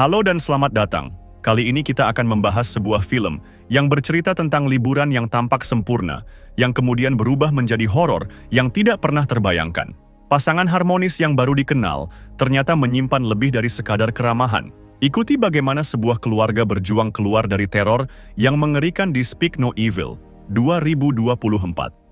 Halo dan selamat datang. Kali ini kita akan membahas sebuah film yang bercerita tentang liburan yang tampak sempurna, yang kemudian berubah menjadi horor yang tidak pernah terbayangkan. Pasangan harmonis yang baru dikenal ternyata menyimpan lebih dari sekadar keramahan. Ikuti bagaimana sebuah keluarga berjuang keluar dari teror yang mengerikan di Speak No Evil 2024.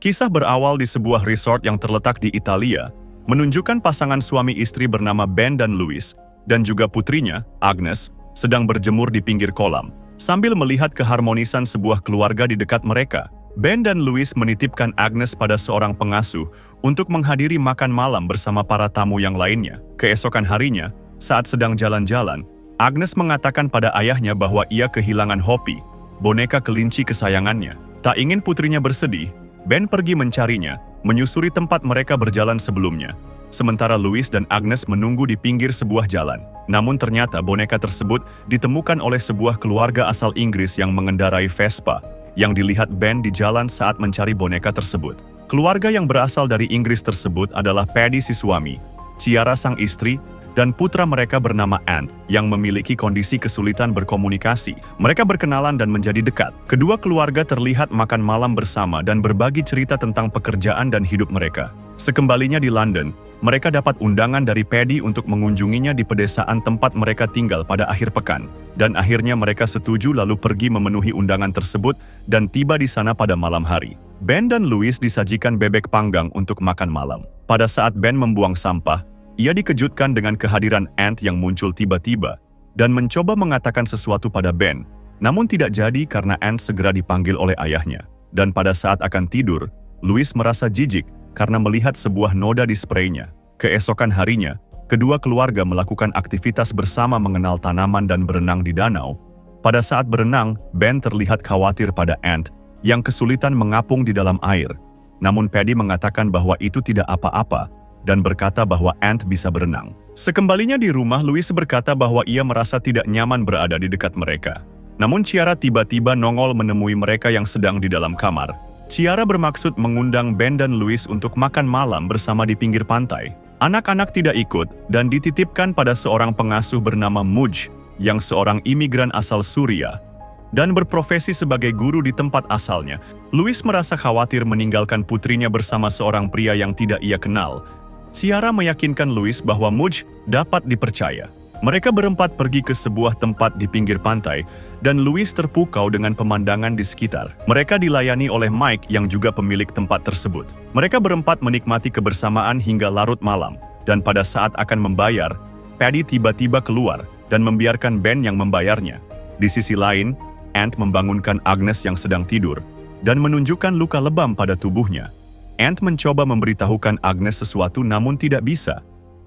Kisah berawal di sebuah resort yang terletak di Italia, menunjukkan pasangan suami istri bernama Ben dan Louis, dan juga putrinya, Agnes, sedang berjemur di pinggir kolam. Sambil melihat keharmonisan sebuah keluarga di dekat mereka, Ben dan Louis menitipkan Agnes pada seorang pengasuh untuk menghadiri makan malam bersama para tamu yang lainnya. Keesokan harinya, saat sedang jalan-jalan, Agnes mengatakan pada ayahnya bahwa ia kehilangan Hopi, boneka kelinci kesayangannya. Tak ingin putrinya bersedih, Ben pergi mencarinya, menyusuri tempat mereka berjalan sebelumnya. Sementara Louis dan Agnes menunggu di pinggir sebuah jalan. Namun ternyata boneka tersebut ditemukan oleh sebuah keluarga asal Inggris yang mengendarai Vespa, yang dilihat Ben di jalan saat mencari boneka tersebut. Keluarga yang berasal dari Inggris tersebut adalah Paddy si suami, Ciara sang istri, dan putra mereka bernama Ant, yang memiliki kondisi kesulitan berkomunikasi. Mereka berkenalan dan menjadi dekat. Kedua keluarga terlihat makan malam bersama dan berbagi cerita tentang pekerjaan dan hidup mereka. Sekembalinya di London, mereka dapat undangan dari Paddy untuk mengunjunginya di pedesaan tempat mereka tinggal pada akhir pekan. Dan akhirnya mereka setuju lalu pergi memenuhi undangan tersebut dan tiba di sana pada malam hari. Ben dan Louis disajikan bebek panggang untuk makan malam. Pada saat Ben membuang sampah, ia dikejutkan dengan kehadiran Ant yang muncul tiba-tiba dan mencoba mengatakan sesuatu pada Ben. Namun tidak jadi karena Ant segera dipanggil oleh ayahnya. Dan pada saat akan tidur, Louis merasa jijik karena melihat sebuah noda di spraynya. Keesokan harinya, kedua keluarga melakukan aktivitas bersama mengenal tanaman dan berenang di danau. Pada saat berenang, Ben terlihat khawatir pada Ant yang kesulitan mengapung di dalam air. Namun Paddy mengatakan bahwa itu tidak apa-apa dan berkata bahwa Ant bisa berenang. Sekembalinya di rumah, Louis berkata bahwa ia merasa tidak nyaman berada di dekat mereka. Namun Ciara tiba-tiba nongol menemui mereka yang sedang di dalam kamar. Ciara bermaksud mengundang Ben dan Louis untuk makan malam bersama di pinggir pantai. Anak-anak tidak ikut dan dititipkan pada seorang pengasuh bernama Mudge, yang seorang imigran asal Suriah dan berprofesi sebagai guru di tempat asalnya. Louis merasa khawatir meninggalkan putrinya bersama seorang pria yang tidak ia kenal. Ciara meyakinkan Louis bahwa Mudge dapat dipercaya. Mereka berempat pergi ke sebuah tempat di pinggir pantai, dan Louis terpukau dengan pemandangan di sekitar. Mereka dilayani oleh Mike yang juga pemilik tempat tersebut. Mereka berempat menikmati kebersamaan hingga larut malam, dan pada saat akan membayar, Paddy tiba-tiba keluar dan membiarkan Ben yang membayarnya. Di sisi lain, Ant membangunkan Agnes yang sedang tidur, dan menunjukkan luka lebam pada tubuhnya. Ant mencoba memberitahukan Agnes sesuatu namun tidak bisa,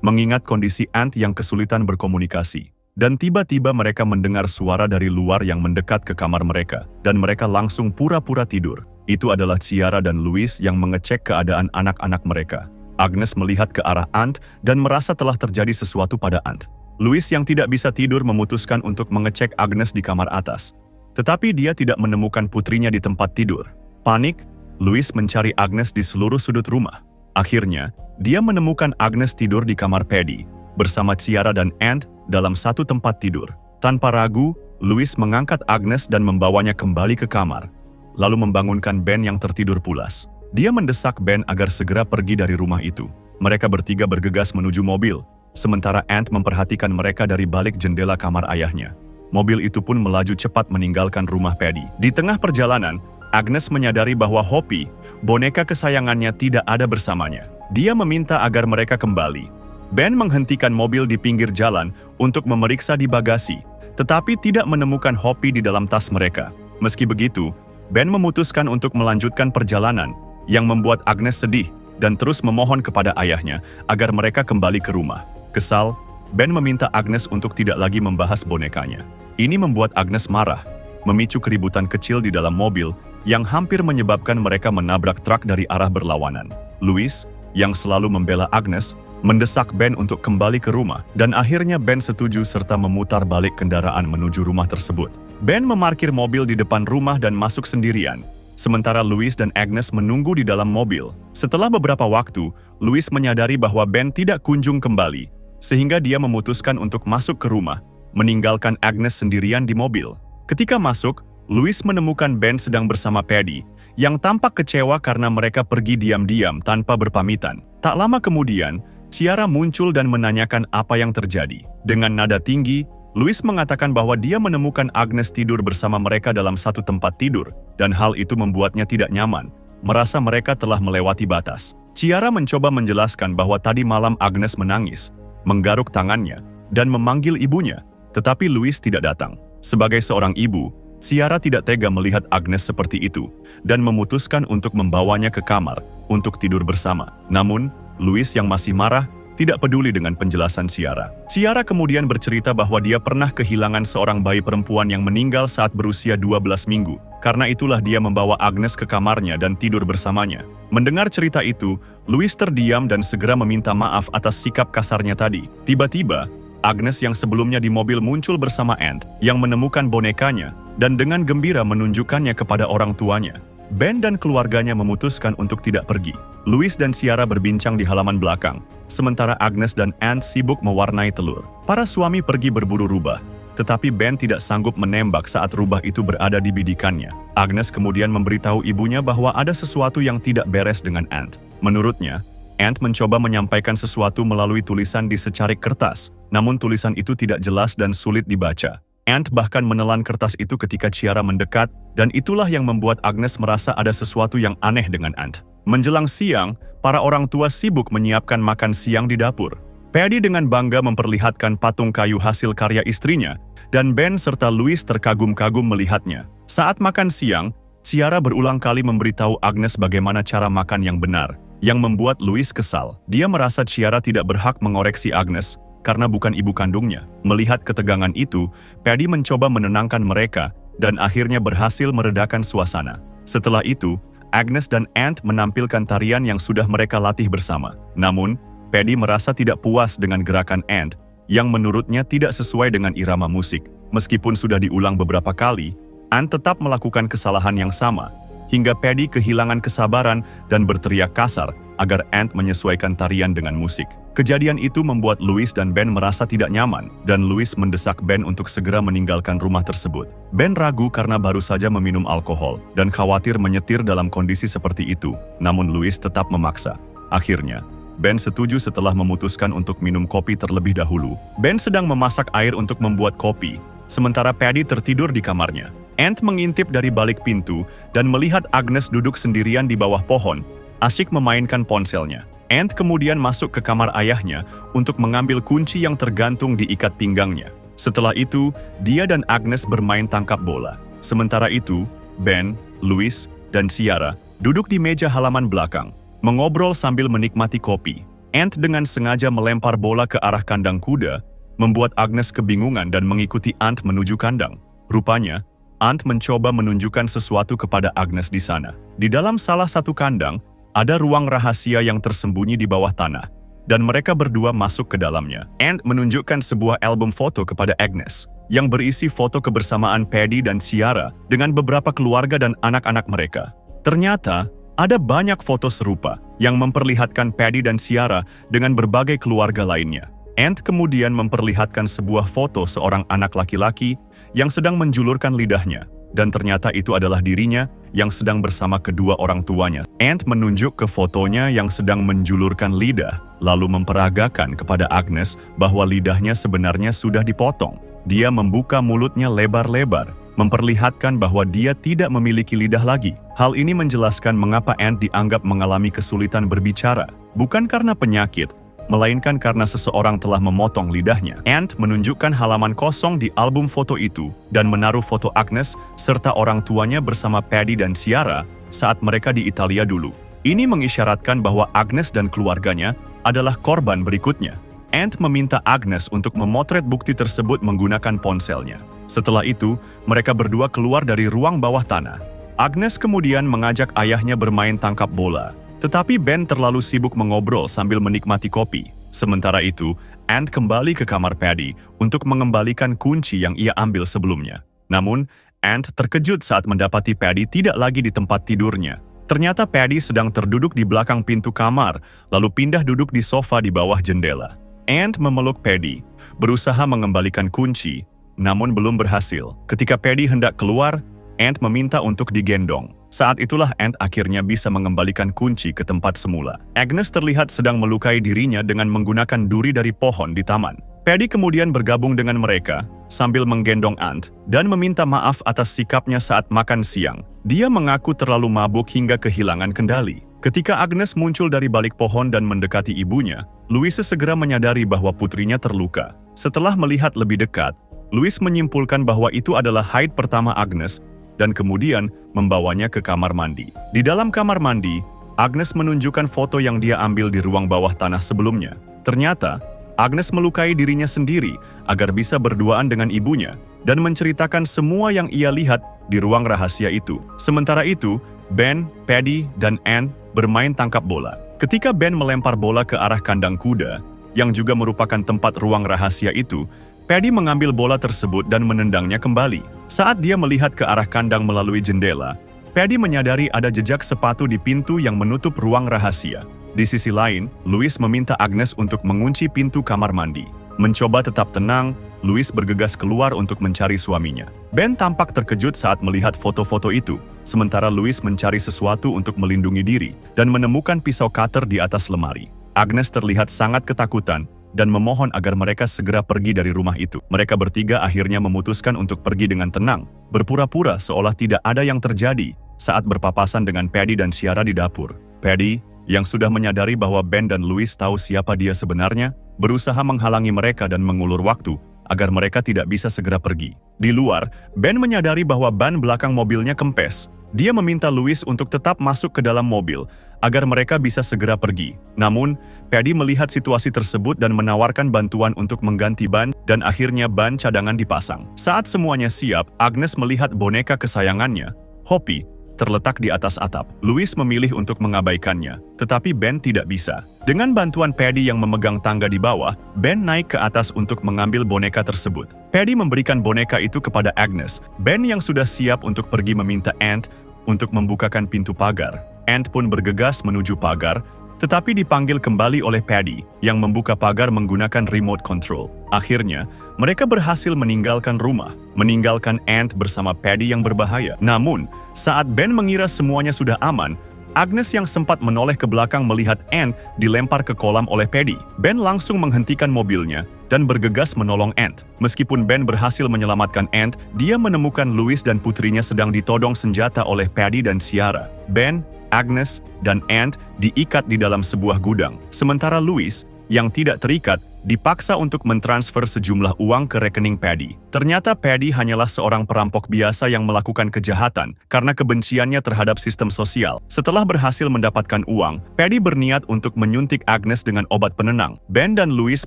mengingat kondisi Ant yang kesulitan berkomunikasi. Dan tiba-tiba mereka mendengar suara dari luar yang mendekat ke kamar mereka, dan mereka langsung pura-pura tidur. Itu adalah Ciara dan Louis yang mengecek keadaan anak-anak mereka. Agnes melihat ke arah Ant dan merasa telah terjadi sesuatu pada Ant. Louis yang tidak bisa tidur memutuskan untuk mengecek Agnes di kamar atas. Tetapi dia tidak menemukan putrinya di tempat tidur. Panik, Louis mencari Agnes di seluruh sudut rumah. Akhirnya, dia menemukan Agnes tidur di kamar Paddy, bersama Ciara dan Ant dalam satu tempat tidur. Tanpa ragu, Louis mengangkat Agnes dan membawanya kembali ke kamar, lalu membangunkan Ben yang tertidur pulas. Dia mendesak Ben agar segera pergi dari rumah itu. Mereka bertiga bergegas menuju mobil, sementara Ant memperhatikan mereka dari balik jendela kamar ayahnya. Mobil itu pun melaju cepat meninggalkan rumah Paddy. Di tengah perjalanan, Agnes menyadari bahwa Hopi, boneka kesayangannya, tidak ada bersamanya. Dia meminta agar mereka kembali. Ben menghentikan mobil di pinggir jalan untuk memeriksa di bagasi, tetapi tidak menemukan Hopi di dalam tas mereka. Meski begitu, Ben memutuskan untuk melanjutkan perjalanan, yang membuat Agnes sedih dan terus memohon kepada ayahnya agar mereka kembali ke rumah. Kesal, Ben meminta Agnes untuk tidak lagi membahas bonekanya. Ini membuat Agnes marah, memicu keributan kecil di dalam mobil yang hampir menyebabkan mereka menabrak truk dari arah berlawanan. Louis, yang selalu membela Agnes, mendesak Ben untuk kembali ke rumah, dan akhirnya Ben setuju serta memutar balik kendaraan menuju rumah tersebut. Ben memarkir mobil di depan rumah dan masuk sendirian, sementara Louis dan Agnes menunggu di dalam mobil. Setelah beberapa waktu, Louis menyadari bahwa Ben tidak kunjung kembali, sehingga dia memutuskan untuk masuk ke rumah meninggalkan Agnes sendirian di mobil. Ketika masuk, Louis menemukan Ben sedang bersama Paddy, yang tampak kecewa karena mereka pergi diam-diam tanpa berpamitan. Tak lama kemudian, Ciara muncul dan menanyakan apa yang terjadi. Dengan nada tinggi, Louis mengatakan bahwa dia menemukan Agnes tidur bersama mereka dalam satu tempat tidur, dan hal itu membuatnya tidak nyaman, merasa mereka telah melewati batas. Ciara mencoba menjelaskan bahwa tadi malam Agnes menangis, menggaruk tangannya, dan memanggil ibunya, tetapi Louis tidak datang. Sebagai seorang ibu, Ciara tidak tega melihat Agnes seperti itu, dan memutuskan untuk membawanya ke kamar untuk tidur bersama. Namun, Louis yang masih marah, tidak peduli dengan penjelasan Ciara. Ciara kemudian bercerita bahwa dia pernah kehilangan seorang bayi perempuan yang meninggal saat berusia 12 minggu. Karena itulah dia membawa Agnes ke kamarnya dan tidur bersamanya. Mendengar cerita itu, Louis terdiam dan segera meminta maaf atas sikap kasarnya tadi. Tiba-tiba, Agnes yang sebelumnya di mobil muncul bersama Ant, yang menemukan bonekanya, dan dengan gembira menunjukkannya kepada orang tuanya. Ben dan keluarganya memutuskan untuk tidak pergi. Louis dan Ciara berbincang di halaman belakang, sementara Agnes dan Ant sibuk mewarnai telur. Para suami pergi berburu rubah, tetapi Ben tidak sanggup menembak saat rubah itu berada di bidikannya. Agnes kemudian memberitahu ibunya bahwa ada sesuatu yang tidak beres dengan Ant. Menurutnya, Ant mencoba menyampaikan sesuatu melalui tulisan di secarik kertas, namun tulisan itu tidak jelas dan sulit dibaca. Ant bahkan menelan kertas itu ketika Ciara mendekat, dan itulah yang membuat Agnes merasa ada sesuatu yang aneh dengan Ant. Menjelang siang, para orang tua sibuk menyiapkan makan siang di dapur. Paddy dengan bangga memperlihatkan patung kayu hasil karya istrinya, dan Ben serta Louis terkagum-kagum melihatnya. Saat makan siang, Ciara berulang kali memberitahu Agnes bagaimana cara makan yang benar, yang membuat Louis kesal. Dia merasa Ciara tidak berhak mengoreksi Agnes, karena bukan ibu kandungnya. Melihat ketegangan itu, Paddy mencoba menenangkan mereka, dan akhirnya berhasil meredakan suasana. Setelah itu, Agnes dan Ant menampilkan tarian yang sudah mereka latih bersama. Namun, Paddy merasa tidak puas dengan gerakan Ant, yang menurutnya tidak sesuai dengan irama musik. Meskipun sudah diulang beberapa kali, Ant tetap melakukan kesalahan yang sama, hingga Paddy kehilangan kesabaran dan berteriak kasar agar Ant menyesuaikan tarian dengan musik. Kejadian itu membuat Louis dan Ben merasa tidak nyaman, dan Louis mendesak Ben untuk segera meninggalkan rumah tersebut. Ben ragu karena baru saja meminum alkohol, dan khawatir menyetir dalam kondisi seperti itu, namun Louis tetap memaksa. Akhirnya, Ben setuju setelah memutuskan untuk minum kopi terlebih dahulu. Ben sedang memasak air untuk membuat kopi, sementara Paddy tertidur di kamarnya. Ant mengintip dari balik pintu dan melihat Agnes duduk sendirian di bawah pohon, asyik memainkan ponselnya. Ant kemudian masuk ke kamar ayahnya untuk mengambil kunci yang tergantung di ikat pinggangnya. Setelah itu, dia dan Agnes bermain tangkap bola. Sementara itu, Ben, Louis, dan Ciara duduk di meja halaman belakang, mengobrol sambil menikmati kopi. Ant dengan sengaja melempar bola ke arah kandang kuda, membuat Agnes kebingungan dan mengikuti Ant menuju kandang. Rupanya, Ant mencoba menunjukkan sesuatu kepada Agnes di sana. Di dalam salah satu kandang, ada ruang rahasia yang tersembunyi di bawah tanah, dan mereka berdua masuk ke dalamnya. Ant menunjukkan sebuah album foto kepada Agnes, yang berisi foto kebersamaan Paddy dan Ciara dengan beberapa keluarga dan anak-anak mereka. Ternyata, ada banyak foto serupa yang memperlihatkan Paddy dan Ciara dengan berbagai keluarga lainnya. Ant kemudian memperlihatkan sebuah foto seorang anak laki-laki yang sedang menjulurkan lidahnya, dan ternyata itu adalah dirinya yang sedang bersama kedua orang tuanya. Ant menunjuk ke fotonya yang sedang menjulurkan lidah, lalu memperagakan kepada Agnes bahwa lidahnya sebenarnya sudah dipotong. Dia membuka mulutnya lebar-lebar, memperlihatkan bahwa dia tidak memiliki lidah lagi. Hal ini menjelaskan mengapa Ant dianggap mengalami kesulitan berbicara, bukan karena penyakit, melainkan karena seseorang telah memotong lidahnya. Ant menunjukkan halaman kosong di album foto itu dan menaruh foto Agnes serta orang tuanya bersama Paddy dan Ciara saat mereka di Italia dulu. Ini mengisyaratkan bahwa Agnes dan keluarganya adalah korban berikutnya. Ant meminta Agnes untuk memotret bukti tersebut menggunakan ponselnya. Setelah itu, mereka berdua keluar dari ruang bawah tanah. Agnes kemudian mengajak ayahnya bermain tangkap bola. Tetapi Ben terlalu sibuk mengobrol sambil menikmati kopi. Sementara itu, Ant kembali ke kamar Paddy untuk mengembalikan kunci yang ia ambil sebelumnya. Namun, Ant terkejut saat mendapati Paddy tidak lagi di tempat tidurnya. Ternyata Paddy sedang terduduk di belakang pintu kamar, lalu pindah duduk di sofa di bawah jendela. Ant memeluk Paddy, berusaha mengembalikan kunci, namun belum berhasil. Ketika Paddy hendak keluar, Ant meminta untuk digendong. Saat itulah Ant akhirnya bisa mengembalikan kunci ke tempat semula. Agnes terlihat sedang melukai dirinya dengan menggunakan duri dari pohon di taman. Paddy kemudian bergabung dengan mereka sambil menggendong Ant dan meminta maaf atas sikapnya saat makan siang. Dia mengaku terlalu mabuk hingga kehilangan kendali. Ketika Agnes muncul dari balik pohon dan mendekati ibunya, Louise segera menyadari bahwa putrinya terluka. Setelah melihat lebih dekat, Louise menyimpulkan bahwa itu adalah haid pertama Agnes dan kemudian membawanya ke kamar mandi. Di dalam kamar mandi, Agnes menunjukkan foto yang dia ambil di ruang bawah tanah sebelumnya. Ternyata, Agnes melukai dirinya sendiri agar bisa berduaan dengan ibunya dan menceritakan semua yang ia lihat di ruang rahasia itu. Sementara itu, Ben, Paddy, dan Ant bermain tangkap bola. Ketika Ben melempar bola ke arah kandang kuda, yang juga merupakan tempat ruang rahasia itu, Paddy mengambil bola tersebut dan menendangnya kembali. Saat dia melihat ke arah kandang melalui jendela, Paddy menyadari ada jejak sepatu di pintu yang menutup ruang rahasia. Di sisi lain, Louise meminta Agnes untuk mengunci pintu kamar mandi. Mencoba tetap tenang, Louise bergegas keluar untuk mencari suaminya. Ben tampak terkejut saat melihat foto-foto itu, sementara Louise mencari sesuatu untuk melindungi diri dan menemukan pisau cutter di atas lemari. Agnes terlihat sangat ketakutan dan memohon agar mereka segera pergi dari rumah itu. Mereka bertiga akhirnya memutuskan untuk pergi dengan tenang, berpura-pura seolah tidak ada yang terjadi saat berpapasan dengan Paddy dan Ciara di dapur. Paddy, yang sudah menyadari bahwa Ben dan Louise tahu siapa dia sebenarnya, berusaha menghalangi mereka dan mengulur waktu agar mereka tidak bisa segera pergi. Di luar, Ben menyadari bahwa ban belakang mobilnya kempes. Dia meminta Louise untuk tetap masuk ke dalam mobil agar mereka bisa segera pergi. Namun, Paddy melihat situasi tersebut dan menawarkan bantuan untuk mengganti ban dan akhirnya ban cadangan dipasang. Saat semuanya siap, Agnes melihat boneka kesayangannya, Hoppy, terletak di atas atap. Louise memilih untuk mengabaikannya, tetapi Ben tidak bisa. Dengan bantuan Paddy yang memegang tangga di bawah, Ben naik ke atas untuk mengambil boneka tersebut. Paddy memberikan boneka itu kepada Agnes. Ben yang sudah siap untuk pergi meminta Ant untuk membukakan pintu pagar. Ant pun bergegas menuju pagar, tetapi dipanggil kembali oleh Paddy yang membuka pagar menggunakan remote control. Akhirnya, mereka berhasil meninggalkan rumah, meninggalkan Ant bersama Paddy yang berbahaya. Namun, saat Ben mengira semuanya sudah aman, Agnes yang sempat menoleh ke belakang melihat Ant dilempar ke kolam oleh Paddy. Ben langsung menghentikan mobilnya dan bergegas menolong Ant. Meskipun Ben berhasil menyelamatkan Ant, dia menemukan Louise dan putrinya sedang ditodong senjata oleh Paddy dan Ciara. Ben, Agnes, dan Ant diikat di dalam sebuah gudang. Sementara Louise, yang tidak terikat, dipaksa untuk mentransfer sejumlah uang ke rekening Paddy. Ternyata Paddy hanyalah seorang perampok biasa yang melakukan kejahatan karena kebenciannya terhadap sistem sosial. Setelah berhasil mendapatkan uang, Paddy berniat untuk menyuntik Agnes dengan obat penenang. Ben dan Louise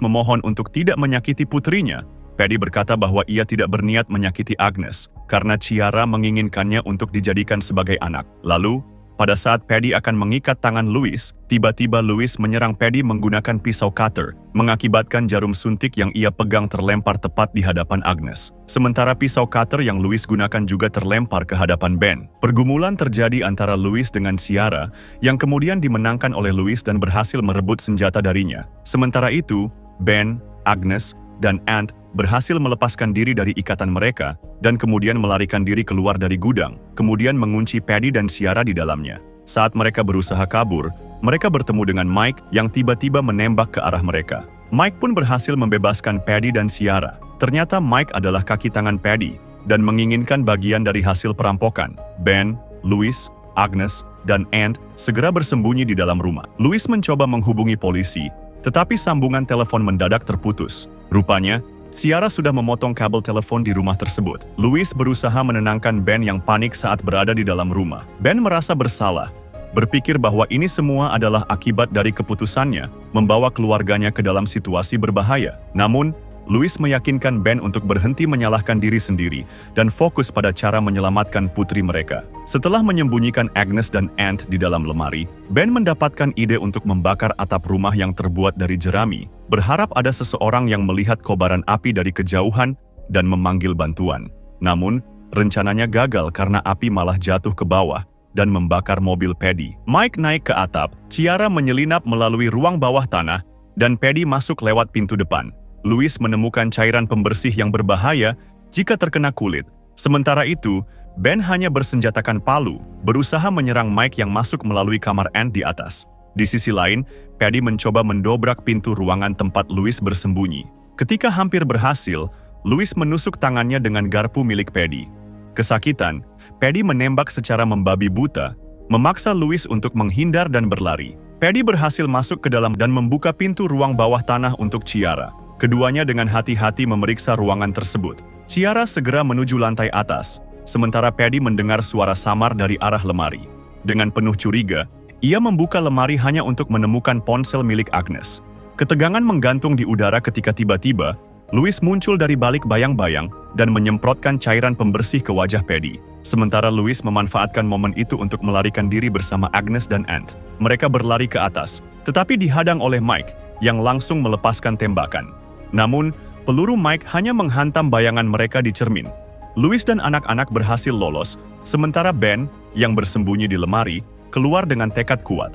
memohon untuk tidak menyakiti putrinya. Paddy berkata bahwa ia tidak berniat menyakiti Agnes karena Ciara menginginkannya untuk dijadikan sebagai anak. Lalu, pada saat Paddy akan mengikat tangan Louise, tiba-tiba Louise menyerang Paddy menggunakan pisau cutter, mengakibatkan jarum suntik yang ia pegang terlempar tepat di hadapan Agnes. Sementara pisau cutter yang Louise gunakan juga terlempar ke hadapan Ben. Pergumulan terjadi antara Louise dengan Ciara, yang kemudian dimenangkan oleh Louise dan berhasil merebut senjata darinya. Sementara itu, Ben, Agnes, dan Ant berhasil melepaskan diri dari ikatan mereka dan kemudian melarikan diri keluar dari gudang, kemudian mengunci Paddy dan Ciara di dalamnya. Saat mereka berusaha kabur, mereka bertemu dengan Mike yang tiba-tiba menembak ke arah mereka. Mike pun berhasil membebaskan Paddy dan Ciara. Ternyata Mike adalah kaki tangan Paddy dan menginginkan bagian dari hasil perampokan. Ben, Louise, Agnes, dan Ant segera bersembunyi di dalam rumah. Louise mencoba menghubungi polisi, tetapi sambungan telepon mendadak terputus. Rupanya, Ciara sudah memotong kabel telepon di rumah tersebut. Louise berusaha menenangkan Ben yang panik saat berada di dalam rumah. Ben merasa bersalah, berpikir bahwa ini semua adalah akibat dari keputusannya membawa keluarganya ke dalam situasi berbahaya. Namun, Louise meyakinkan Ben untuk berhenti menyalahkan diri sendiri dan fokus pada cara menyelamatkan putri mereka. Setelah menyembunyikan Agnes dan Ant di dalam lemari, Ben mendapatkan ide untuk membakar atap rumah yang terbuat dari jerami, berharap ada seseorang yang melihat kobaran api dari kejauhan dan memanggil bantuan. Namun, rencananya gagal karena api malah jatuh ke bawah dan membakar mobil Paddy. Mike naik ke atap, Ciara menyelinap melalui ruang bawah tanah, dan Paddy masuk lewat pintu depan. Louise menemukan cairan pembersih yang berbahaya, jika terkena kulit. Sementara itu, Ben hanya bersenjatakan palu, berusaha menyerang Mike yang masuk melalui kamar Ant di atas. Di sisi lain, Paddy mencoba mendobrak pintu ruangan tempat Louis bersembunyi. Ketika hampir berhasil, Louis menusuk tangannya dengan garpu milik Paddy. Kesakitan, Paddy menembak secara membabi buta, memaksa Louis untuk menghindar dan berlari. Paddy berhasil masuk ke dalam dan membuka pintu ruang bawah tanah untuk Ciara. Keduanya dengan hati-hati memeriksa ruangan tersebut. Ciara segera menuju lantai atas, sementara Paddy mendengar suara samar dari arah lemari. Dengan penuh curiga, ia membuka lemari hanya untuk menemukan ponsel milik Agnes. Ketegangan menggantung di udara ketika tiba-tiba, Louis muncul dari balik bayang-bayang dan menyemprotkan cairan pembersih ke wajah Paddy. Sementara Louis memanfaatkan momen itu untuk melarikan diri bersama Agnes dan Ant. Mereka berlari ke atas, tetapi dihadang oleh Mike yang langsung melepaskan tembakan. Namun, peluru Mike hanya menghantam bayangan mereka di cermin. Louis dan anak-anak berhasil lolos, sementara Ben, yang bersembunyi di lemari, keluar dengan tekad kuat.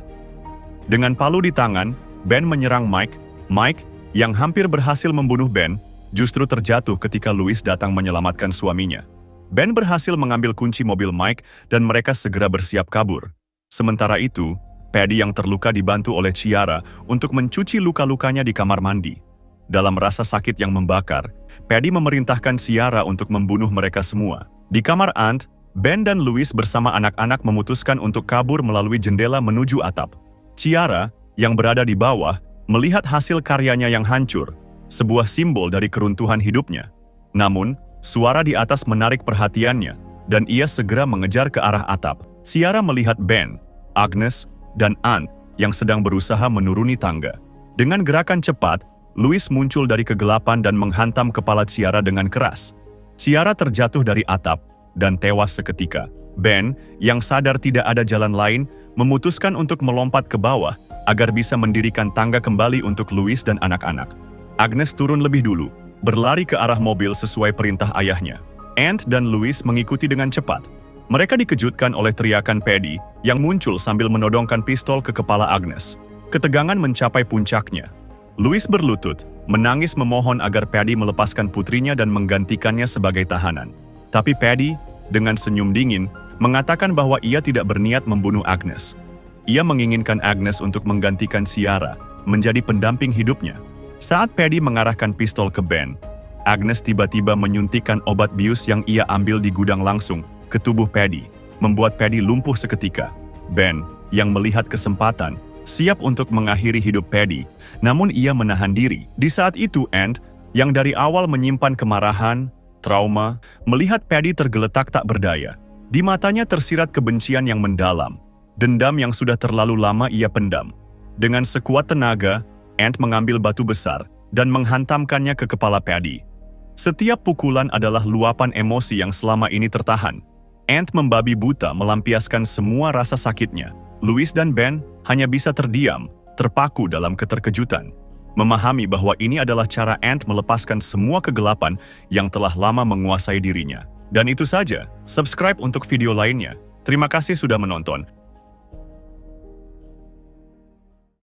Dengan palu di tangan, Ben menyerang Mike. Mike, yang hampir berhasil membunuh Ben, justru terjatuh ketika Louis datang menyelamatkan suaminya. Ben berhasil mengambil kunci mobil Mike dan mereka segera bersiap kabur. Sementara itu, Paddy yang terluka dibantu oleh Ciara untuk mencuci luka-lukanya di kamar mandi. Dalam rasa sakit yang membakar, Paddy memerintahkan Ciara untuk membunuh mereka semua. Di kamar Ant, Ben dan Louis bersama anak-anak memutuskan untuk kabur melalui jendela menuju atap. Ciara, yang berada di bawah, melihat hasil karyanya yang hancur, sebuah simbol dari keruntuhan hidupnya. Namun, suara di atas menarik perhatiannya, dan ia segera mengejar ke arah atap. Ciara melihat Ben, Agnes, dan Ant yang sedang berusaha menuruni tangga. Dengan gerakan cepat, Louis muncul dari kegelapan dan menghantam kepala Ciara dengan keras. Ciara terjatuh dari atap dan tewas seketika. Ben, yang sadar tidak ada jalan lain, memutuskan untuk melompat ke bawah agar bisa mendirikan tangga kembali untuk Louis dan anak-anak. Agnes turun lebih dulu, berlari ke arah mobil sesuai perintah ayahnya. Ant dan Louis mengikuti dengan cepat. Mereka dikejutkan oleh teriakan Paddy yang muncul sambil menodongkan pistol ke kepala Agnes. Ketegangan mencapai puncaknya. Louis berlutut, menangis memohon agar Paddy melepaskan putrinya dan menggantikannya sebagai tahanan. Tapi Paddy, dengan senyum dingin, mengatakan bahwa ia tidak berniat membunuh Agnes. Ia menginginkan Agnes untuk menggantikan Ciara, menjadi pendamping hidupnya. Saat Paddy mengarahkan pistol ke Ben, Agnes tiba-tiba menyuntikkan obat bius yang ia ambil di gudang langsung ke tubuh Paddy, membuat Paddy lumpuh seketika. Ben, yang melihat kesempatan, siap untuk mengakhiri hidup Paddy, namun ia menahan diri. Di saat itu Ant, yang dari awal menyimpan kemarahan, trauma, melihat Paddy tergeletak tak berdaya. Di matanya tersirat kebencian yang mendalam, dendam yang sudah terlalu lama ia pendam. Dengan sekuat tenaga, Ant mengambil batu besar dan menghantamkannya ke kepala Paddy. Setiap pukulan adalah luapan emosi yang selama ini tertahan. Ant membabi buta melampiaskan semua rasa sakitnya. Louis dan Ben hanya bisa terdiam, terpaku dalam keterkejutan. Memahami bahwa ini adalah cara Ant melepaskan semua kegelapan yang telah lama menguasai dirinya. Dan itu saja, subscribe untuk video lainnya. Terima kasih sudah menonton.